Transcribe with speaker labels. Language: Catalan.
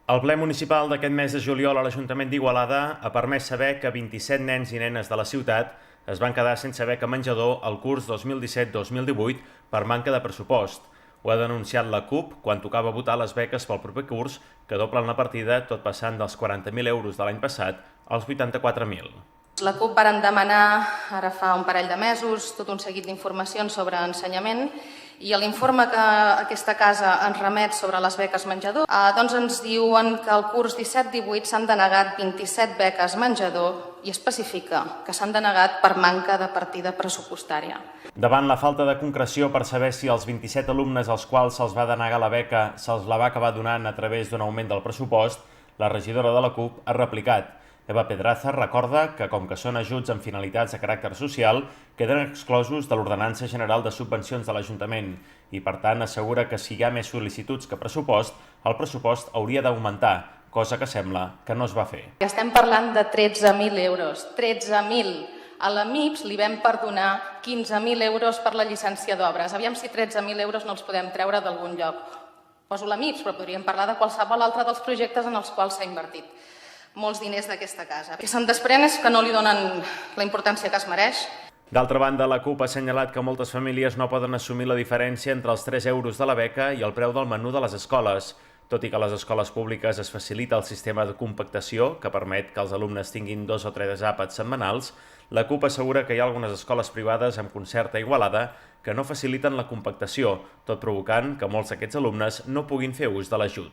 Speaker 1: El ple municipal d'aquest mes de juliol a l'Ajuntament d'Igualada ha permès saber que 27 nens i nenes de la ciutat es van quedar sense beca menjador al curs 2017-2018 per manca de pressupost. Ho ha denunciat la CUP quan tocava votar les beques pel proper curs, que doblen la partida, tot passant dels 40.000 euros de l'any passat als 84.000.
Speaker 2: La CUP varen demanar ara fa un parell de mesos tot un seguit d'informacions sobre ensenyament i l'informe que aquesta casa ens remet sobre les beques menjador doncs ens diuen que al curs 17-18 s'han denegat 27 beques menjador i especifica que s'han denegat per manca de partida pressupostària.
Speaker 1: Davant la falta de concreció per saber si els 27 alumnes als quals se'ls va denegar la beca se'ls la va acabar donant a través d'un augment del pressupost, la regidora de la CUP ha replicat. Eva Pedraza recorda que, com que són ajuts amb finalitats de caràcter social, queden exclosos de l'Ordenança General de Subvencions de l'Ajuntament i, per tant, assegura que si hi ha més sol·licituds que pressupost, el pressupost hauria d'augmentar, cosa que sembla que no es va fer.
Speaker 2: Estem parlant de 13.000 euros. 13.000! A la MIPS li vam perdonar 15.000 euros per la llicència d'obres. Aviam si 13.000 euros no els podem treure d'algun lloc. Poso la MIPS, però podríem parlar de qualsevol altre dels projectes en els quals s'ha invertit molts diners d'aquesta casa. El que se'n desprèn és que no li donen la importància que es mereix.
Speaker 1: D'altra banda, la CUP ha assenyalat que moltes famílies no poden assumir la diferència entre els 3 euros de la beca i el preu del menú de les escoles. Tot i que a les escoles públiques es facilita el sistema de compactació, que permet que els alumnes tinguin 2 o 3 àpats setmanals, la CUP assegura que hi ha algunes escoles privades amb concert a Igualada que no faciliten la compactació, tot provocant que molts d'aquests alumnes no puguin fer ús de l'ajut.